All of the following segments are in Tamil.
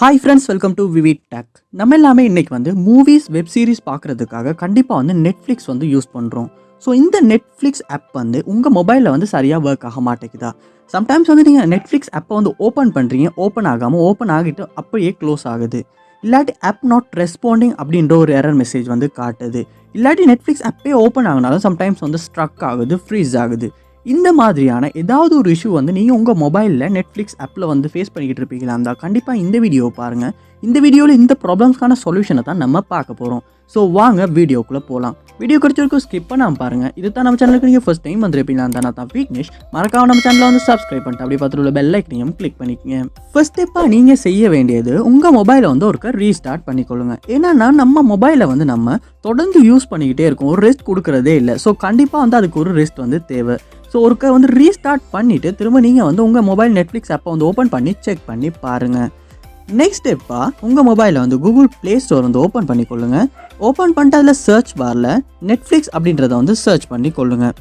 Hi friends, welcome to VividTech. நம்ம எல்லாமே இன்னைக்கு வந்து மூவிஸ் வெப் சீரிஸ் பார்க்குறதுக்காக கண்டிப்பாக வந்து நெட்ஃப்ளிக்ஸ் வந்து யூஸ் பண்ணுறோம். ஸோ இந்த நெட்ஃப்ளிக்ஸ் ஆப் வந்து உங்கள் மொபைலில் வந்து சரியாக ஒர்க் ஆக மாட்டேங்குதா? சம்டைம்ஸ் வந்து நீங்கள் நெட்ஃப்ளிக்ஸ் ஆப்பை வந்து ஓப்பன் பண்ணுறீங்க, ஓப்பன் ஆகாமல் ஓப்பன் ஆகிட்டு அப்படியே க்ளோஸ் ஆகுது. இல்லாட்டி ஆப் நாட் ரெஸ்பாண்டிங் அப்படின்ற ஒரு எரர் மெசேஜ் வந்து காட்டுது. இல்லாட்டி நெட்ஃப்ளிக்ஸ் ஆப்பே ஓப்பன் ஆகினாலும் சம்டைம்ஸ் வந்து ஸ்ட்ரக் ஆகுது, ஃப்ரீஸ் ஆகுது. இந்த மாதிரியான ஏதாவது ஒரு இஷ்யூ வந்து நீங்கள் உங்கள் மொபைலில் நெட்ஃப்ளிக்ஸ் ஆப்பில் வந்து ஃபேஸ் பண்ணிக்கிட்டு இருப்பீங்களா இருந்தால் கண்டிப்பாக இந்த வீடியோவை பாருங்கள். இந்த வீடியோவில் இந்த ப்ராப்ளம்ஸ்க்கான சொல்யூஷனை தான் நம்ம பார்க்க போகிறோம். ஸோ வாங்க வீடியோக்குள்ளே போகலாம். வீடியோ கிடைச்சிருக்கும் ஸ்கிப் பண்ணாமல் பாருங்கள். இது தான் நம்ம சேனலுக்கு நீங்கள் ஃபஸ்ட் டைம் வந்துருப்பீங்களா இருந்தால் தான் வீக்னேஷ் மறக்காம நம்ம சேனலை வந்து சப்ஸ்கிரைப் பண்ணிட்டு அப்படியே பார்த்துட்டு உள்ள பெல் ஐக்கனையும் கிளிக் பண்ணிக்கங்க. ஃபர்ஸ்ட் ஸ்டெப்பாக நீங்கள் செய்ய வேண்டியது உங்கள் மொபைலை வந்து ஒருக்க ரீஸ்டார்ட் பண்ணிக்கொள்ளுங்க. ஏன்னா நம்ம மொபைலை வந்து நம்ம தொடர்ந்து யூஸ் பண்ணிக்கிட்டே இருக்கோம், ஒரு ரெஸ்ட் கொடுக்குறதே இல்லை. ஸோ கண்டிப்பாக வந்து அதுக்கு ஒரு ரெஸ்ட் வந்து தேவை. ஸோ ஒருக்க வந்து ரீஸ்டார்ட் பண்ணிவிட்டு திரும்ப நீங்கள் வந்து உங்கள் மொபைல் நெட்ஃப்ளிக்ஸ் ஆப்பை வந்து ஓப்பன் பண்ணி செக் பண்ணி பாருங்கள். நெக்ஸ்ட் ஸ்டெப்பாக உங்கள் மொபைலில் வந்து கூகுள் ப்ளே ஸ்டோர் வந்து ஓப்பன் பண்ணிக்கொள்ளுங்க. ஓப்பன் பண்ணிட்டு அதில் சர்ச் பாரில் நெட்ஃப்ளிக்ஸ் அப்படின்றத வந்து சர்ச் பண்ணி கொள்ளுங்கள்.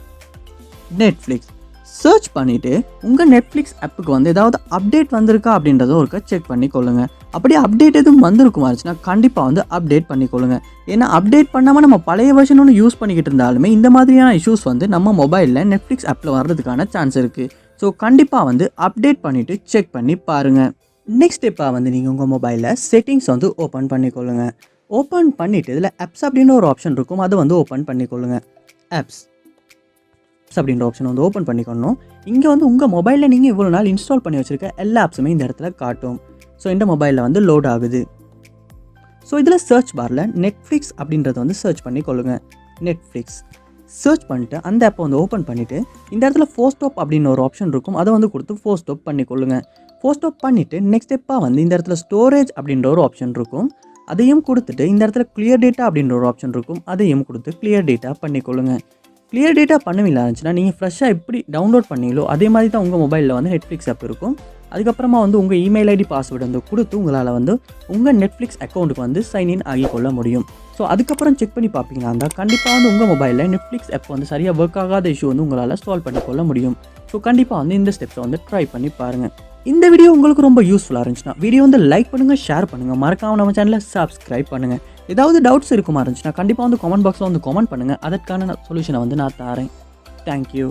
நெட்ஃப்ளிக்ஸ் சர்ச் பண்ணிவிட்டு உங்கள் நெட்ஃப்ளிக்ஸ் ஆப்புக்கு வந்து ஏதாவது அப்டேட் வந்திருக்கா அப்படின்றத ஒருக்க செக் பண்ணி கொள்ளுங்கள். அப்படியே அப்டேட் எதுவும் வந்திருக்குமா இருந்துச்சுன்னா கண்டிப்பாக வந்து அப்டேட் பண்ணிக்கொள்ளுங்க. ஏன்னா அப்டேட் பண்ணாமல் நம்ம பழைய வெர்ஷன் ஒன்று யூஸ் பண்ணிக்கிட்டு இருந்தாலுமே இந்த மாதிரியான இஷ்யூஸ் வந்து நம்ம மொபைலில் நெட்ஃப்ளிக்ஸ் ஆப்பில் வர்றதுக்கான சான்ஸ் இருக்குது. ஸோ கண்டிப்பாக வந்து அப்டேட் பண்ணிவிட்டு செக் பண்ணி பாருங்கள். நெக்ஸ்ட் ஸ்டெப்பாக வந்து நீங்கள் உங்கள் மொபைலில் செட்டிங்ஸ் வந்து ஓப்பன் பண்ணிக்கொள்ளுங்க. ஓப்பன் பண்ணிவிட்டு இதில் ஆப்ஸ் அப்படின்னு ஒரு ஆப்ஷன் இருக்கும், அதை வந்து ஓப்பன் பண்ணிக்கொள்ளுங்க. ஆப்ஸ் அப்படின்ற ஆப்ஷன் வந்து ஓப்பன் பண்ணிக்கணும். இங்கே வந்து உங்கள் மொபைலில் நீங்கள் இவ்வளோ நாள் இன்ஸ்டால் பண்ணி வச்சுருக்க எல்லா ஆப்ஸுமே இந்த இடத்துல காட்டும். ஸோ இந்த மொபைலில் வந்து லோட் ஆகுது. ஸோ இதில் சர்ச் பாரில் நெட்ஃப்ளிக்ஸ் அப்படின்றத வந்து சர்ச் பண்ணி கொள்ளுங்க. நெட்ஃப்ளிக்ஸ் சர்ச் பண்ணிட்டு அந்த ஆப்பை வந்து ஓப்பன் பண்ணிவிட்டு இந்த இடத்துல ஃபோர்ஸ்டாப் அப்படின்னு ஒரு ஆப்ஷன் இருக்கும், அதை வந்து கொடுத்து ஃபோர்ஸ்டாப் பண்ணிக்கொள்ளுங்க. ஃபோர்ஸ்டாப் பண்ணிவிட்டு நெக்ஸ்ட் ஸ்டெப்பாக வந்து இந்த இடத்துல ஸ்டோரேஜ் அப்படின்ற ஒரு ஆப்ஷன் இருக்கும், அதையும் கொடுத்துட்டு இந்த இடத்துல கிளியர் டேட்டா அப்படின்ற ஒரு ஆப்ஷன் இருக்கும், அதையும் கொடுத்து கிளியர் டேட்டா பண்ணிக்கொள்ளுங்க. கிளியர் டேட்டா பண்ணவில்லை இருந்துச்சுன்னா நீங்கள் ஃப்ரெஷ்ஷாக எப்படி டவுன்லோட் பண்ணீங்களோ அதே மாதிரி தான் உங்கள் மொபைலில் வந்து நெட்ஃப்ளிக்ஸ் ஆப் இருக்கும். அதுக்கப்புறமா வந்து உங்கள் இமெயில் ஐடி பாஸ்வேர்டு வந்து கொடுத்து உங்களால் வந்து உங்கள் நெட்ஃப்ளிக்ஸ் அக்கௌண்ட்டுக்கு வந்து சைன்இன் ஆகிக்கொள்ள முடியும். ஸோ அதுக்கப்புறம் செக் பண்ணி பார்ப்பீங்கன்னா இருந்தால் கண்டிப்பாக வந்து உங்கள் மொபைலில் நெட்ஃப்ளிக்ஸ் ஆப் வந்து சரியாக ஒர்க் ஆகாத இஷ்யூ வந்து உங்களால் சால்வ் பண்ணிக்கொள்ள முடியும். ஸோ கண்டிப்பாக வந்து இந்த ஸ்டெப்ஸை வந்து ட்ரை பண்ணி பாருங்கள். இந்த வீடியோ உங்களுக்கு ரொம்ப யூஸ்ஃபுல்லாக இருந்துச்சுன்னா வீடியோ வந்து லைக் பண்ணுங்கள், ஷேர் பண்ணுங்கள், மறக்காமல் நம்ம சேனலை சப்ஸ்கிரைப் பண்ணுங்கள். ஏதாவது டவுட்ஸ் இருக்குமா இருந்துச்சுன்னா கண்டிப்பாக வந்து கமெண்ட் பாக்ஸில் வந்து கமெண்ட் பண்ணுங்கள். அதற்கான சொல்யூஷனை வந்து நான் தரேன். தேங்க்யூ.